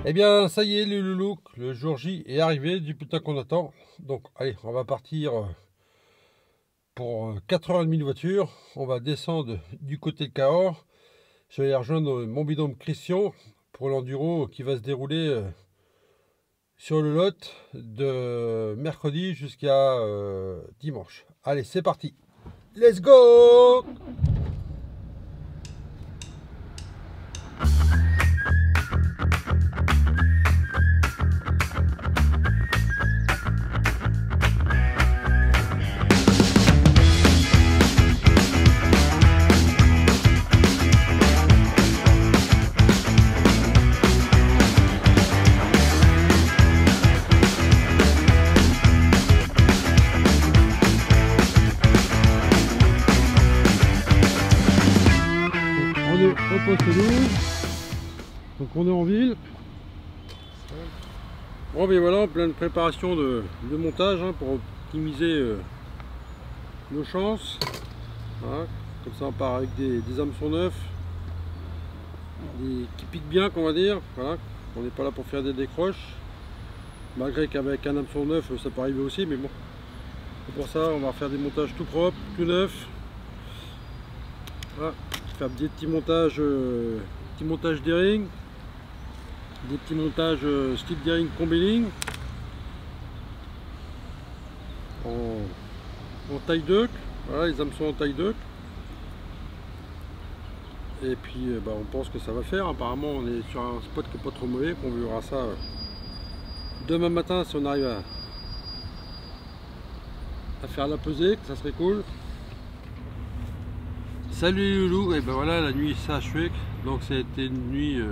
Eh bien, ça y est, les loulous, le jour J est arrivé, du putain qu'on attend. Donc, allez, on va partir pour 4h30 de voiture. On va descendre du côté de Cahors. Je vais aller rejoindre mon binôme Christian pour l'enduro qui va se dérouler sur le lot de mercredi jusqu'à dimanche. Allez, c'est parti. Let's go! Donc on est en ville. Bon mais voilà, en pleine préparation de montage hein, pour optimiser nos chances. Voilà. Comme ça on part avec des hameçons neufs qui piquent bien, qu'on va dire. Voilà. On n'est pas là pour faire des décroches, malgré qu'avec un hameçon neuf ça peut arriver aussi, mais bon, c'est pour ça on va faire des montages tout propres, tout neufs. Voilà. Faire des petits montages d'airing, des petits montages style d'airing combailing en taille duck. Voilà, les hameçons en taille duck. Et puis on pense que ça va faire. Apparemment on est sur un spot qui n'est pas trop mauvais, qu'on verra ça demain matin si on arrive à faire la pesée, que ça serait cool. Salut les loulous, et ben voilà, la nuit s'est achevée. Donc ça a été une nuit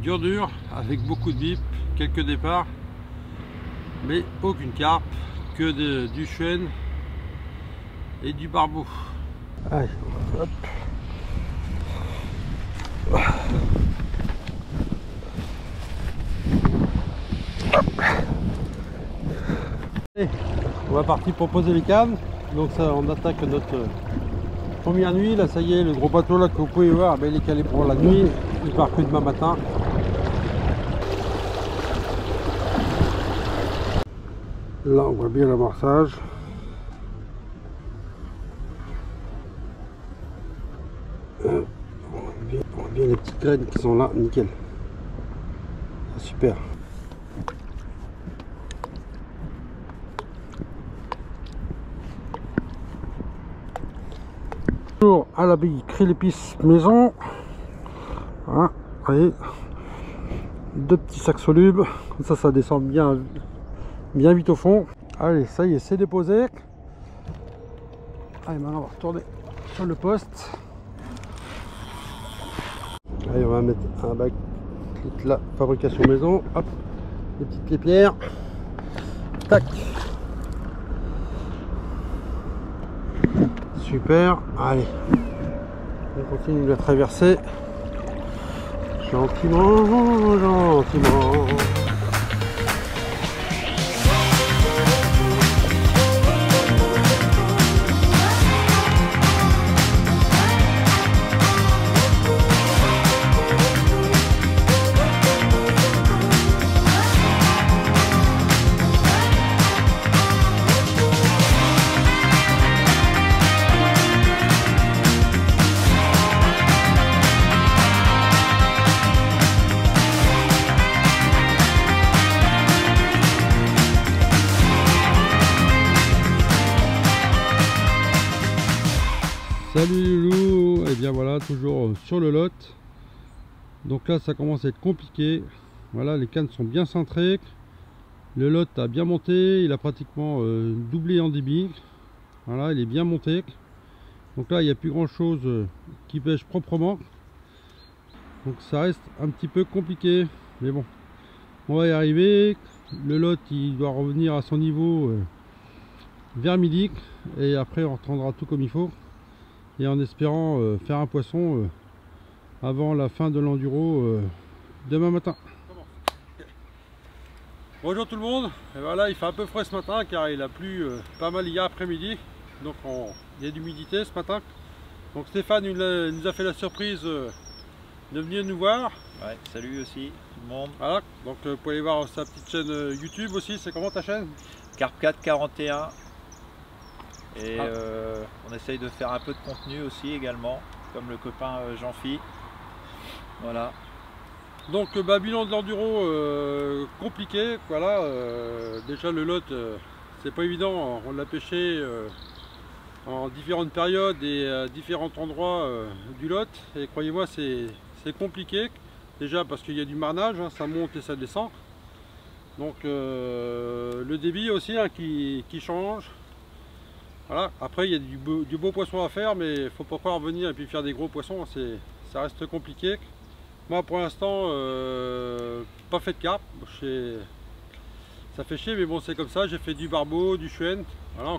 dure avec beaucoup de bips, quelques départs, mais aucune carpe, que du chêne et du barbeau. Allez, hop. Allez, on va partir pour poser les cannes. Donc ça, on attaque notre première nuit. Là ça y est, le gros bateau là que vous pouvez voir, il est calé pour la nuit, il part que demain matin. Là on voit bien l'amorçage. On voit bien les petites graines qui sont là, nickel. Super. Toujours à l'abbaye Cré-l'Épice maison. Voilà, vous voyez, deux petits sacs solubles, comme ça descend bien vite au fond. Allez, ça y est, c'est déposé. Allez, maintenant on va retourner sur le poste. Allez, on va mettre un bac de la fabrication maison. Hop, les petites clés-pierres. Tac. Super, allez, on continue de la traverser gentiment, gentiment. Salut les loulous, et bien voilà, toujours sur le lot. Donc là ça commence à être compliqué. Voilà, les cannes sont bien centrées. Le lot a bien monté, il a pratiquement doublé en débit. Voilà, il est bien monté. Donc là il n'y a plus grand chose qui pêche proprement. Donc ça reste un petit peu compliqué. Mais bon, on va y arriver. Le lot il doit revenir à son niveau vers midi et après on reprendra tout comme il faut et en espérant faire un poisson avant la fin de l'enduro demain matin. Bonjour tout le monde, et voilà, il fait un peu frais ce matin car il a plu pas mal hier après-midi, donc il y a de l'humidité ce matin. Donc Stéphane nous a fait la surprise de venir nous voir. Ouais, salut aussi tout le monde. Voilà, donc vous pouvez aller voir sa petite chaîne YouTube aussi. C'est comment ta chaîne? Carp441. Et on essaye de faire un peu de contenu aussi également, comme le copain Jean-Phi. Voilà. Donc bilan de l'enduro compliqué, voilà. Déjà le lot c'est pas évident, on l'a pêché en différentes périodes et à différents endroits du lot, et croyez-moi c'est compliqué, déjà parce qu'il y a du marnage, hein, ça monte et ça descend, donc le débit aussi hein, qui change, voilà. Après il y a du beau poisson à faire, mais il faut pas pouvoir venir et puis faire des gros poissons, ça reste compliqué. Moi pour l'instant pas fait de carpe, ça fait chier, mais bon c'est comme ça. J'ai fait du barbeau, du chuen, voilà,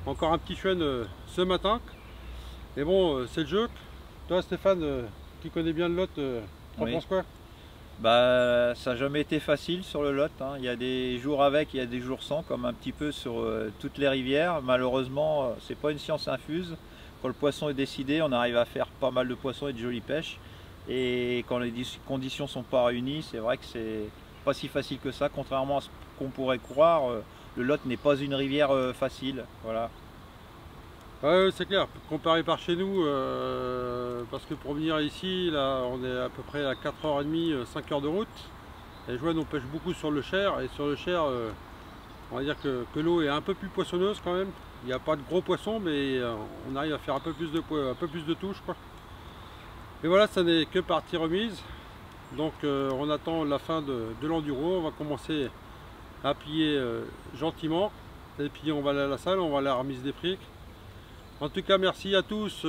encore un petit chuen ce matin. Mais bon, c'est le jeu. Toi Stéphane, qui connais bien le lot, t'en penses quoi? Bah, ça n'a jamais été facile sur le lot, hein. Il y a des jours avec, il y a des jours sans, comme un petit peu sur toutes les rivières. Malheureusement, c'est pas une science infuse. Quand le poisson est décidé, on arrive à faire pas mal de poissons et de jolies pêches. Et quand les conditions sont pas réunies, c'est vrai que c'est pas si facile que ça. Contrairement à ce qu'on pourrait croire, le Lot n'est pas une rivière facile. Voilà. Ouais, c'est clair, comparé par chez nous, parce que pour venir ici, là, on est à peu près à 4h30, 5h de route. Et je vois, on pêche beaucoup sur le Cher, et sur le Cher, on va dire que l'eau est un peu plus poissonneuse quand même. Il n'y a pas de gros poissons, mais on arrive à faire un peu plus de touches, quoi. Et voilà, ça n'est que partie remise. Donc on attend la fin de l'enduro. On va commencer à plier gentiment. Et puis on va aller à la salle, on va aller à la remise des frics. En tout cas, merci à tous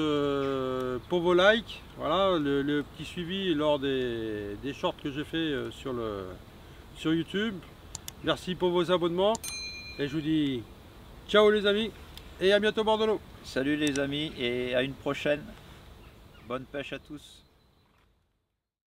pour vos likes. Voilà, le petit suivi lors des shorts que j'ai fait sur YouTube. Merci pour vos abonnements. Et je vous dis ciao les amis. Et à bientôt bord de l'eau. Salut les amis et à une prochaine. Bonne pêche à tous.